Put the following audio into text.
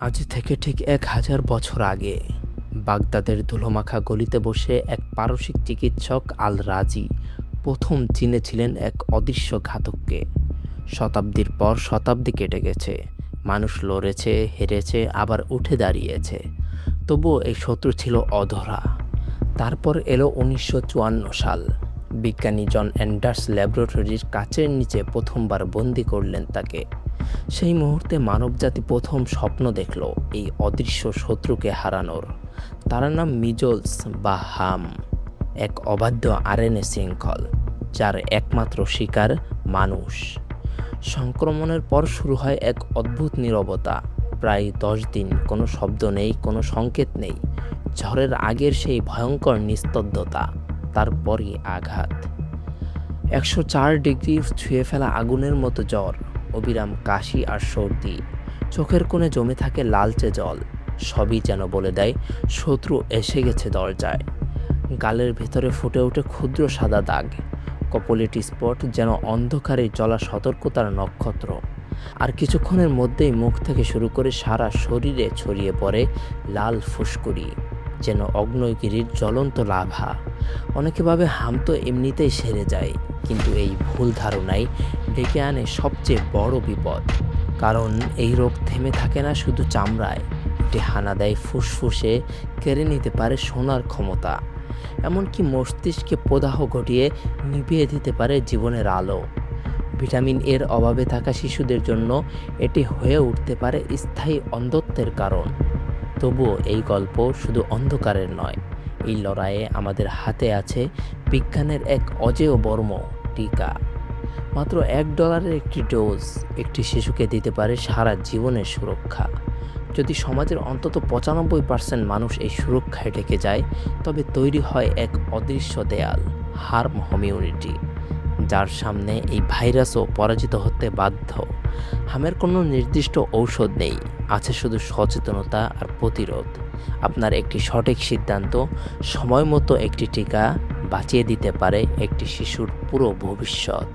আজ থেকে ঠিক ১,০০০ বছর আগে বাগদাদের ধুলোমাখা গলিতে বসে এক পারসিক চিকিৎসক আল রাজি প্রথম চিনেছিলেন এক অদৃশ্য ঘাতককে। শতাব্দীর পর শতাব্দী কেটে গেছে, মানুষ লড়েছে, হেরেছে, আবার উঠে দাঁড়িয়েছে, তবুও এই শত্রু ছিল অধরা। তারপর এলো ১৯৫৪ সাল। বিজ্ঞানী জন অ্যান্ডার্স ল্যাবরেটরির কাচের নিচে প্রথমবার বন্দি করলেন তাকে। সেই মুহূর্তে মানবজাতি প্রথম স্বপ্ন দেখল এই অদৃশ্য শত্রুকে হারানোর। তার নাম মিজলস বা হাম, এক অবাধ্য আরএনএ শৃঙ্খল যার একমাত্র শিকার মানুষ। সংক্রমণের পর শুরু হয় এক অদ্ভুত নীরবতা। প্রায় ১০ দিন কোনো শব্দ নেই, কোনো সংকেত নেই। ঝড়ের আগের সেই ভয়ঙ্কর নিস্তব্ধতা, তারপরই আঘাত। ১০৪ ডিগ্রি ছুঁয়ে ফেলা আগুনের মতো জ্বর, অবিরাম কাশি আর সর্দি, চোখের কোণে জমে থাকে লালচে জল, সবই যেন বলে দেয় শত্রু এসে গেছে দরজায়। গালের ভেতরে ফুটে ওঠে ক্ষুদ্র সাদা দাগ, কপোলেটি স্পট যেন অন্ধকারে জ্বলা সতর্কতার নক্ষত্র। আর কিছুক্ষণের মধ্যেই মুখ থেকে শুরু করে সারা শরীরে ছড়িয়ে পড়ে লাল ফুসকুড়ি, যেন অগ্নিগিরির জ্বলন্ত লাভা। অনেকে ভাবে হাম তো এমনিতেই সেরে যায়, কিন্তু এই ভুল ধারণাই ডেকে আনে সবচেয়ে বড় বিপদ। কারণ এই রোগ থেমে থাকে না শুধু চামড়ায়, এটি হানা দেয় ফুসফুসে, কেড়ে নিতে পারে শোনার ক্ষমতা, এমনকি মস্তিষ্কে প্রদাহ ঘটিয়ে নিভিয়ে দিতে পারে জীবনের আলো। ভিটামিন এর অভাবে থাকা শিশুদের জন্য এটি হয়ে উঠতে পারে স্থায়ী অন্ধত্বের কারণ। তবুও এই গল্প শুধু অন্ধকারের নয়, এই লড়াইয়ে আমাদের হাতে আছে বিজ্ঞানের এক অজেয় বর্ম, টিকা। মাত্র $১ একটি ডোজ একটি শিশুকে দিতে পারে সারা জীবনের সুরক্ষা। যদি সমাজের অন্তত ৯৫% মানুষ এই সুরক্ষায় ঢেকে যায়, তবে তৈরি হয় এক অদৃশ্য দেয়াল, হার্ম কমিউনিটি, যার সামনে এই ভাইরাসও পরাজিত হতে বাধ্য। হামের কোনো নির্দিষ্ট ঔষধ নেই, আছে শুধু সচেতনতা আর প্রতিরোধ। আপনার একটি সঠিক সিদ্ধান্ত, সময় মতো একটি টিকা বাঁচিয়ে দিতে পারে একটি শিশুর পুরো ভবিষ্যৎ।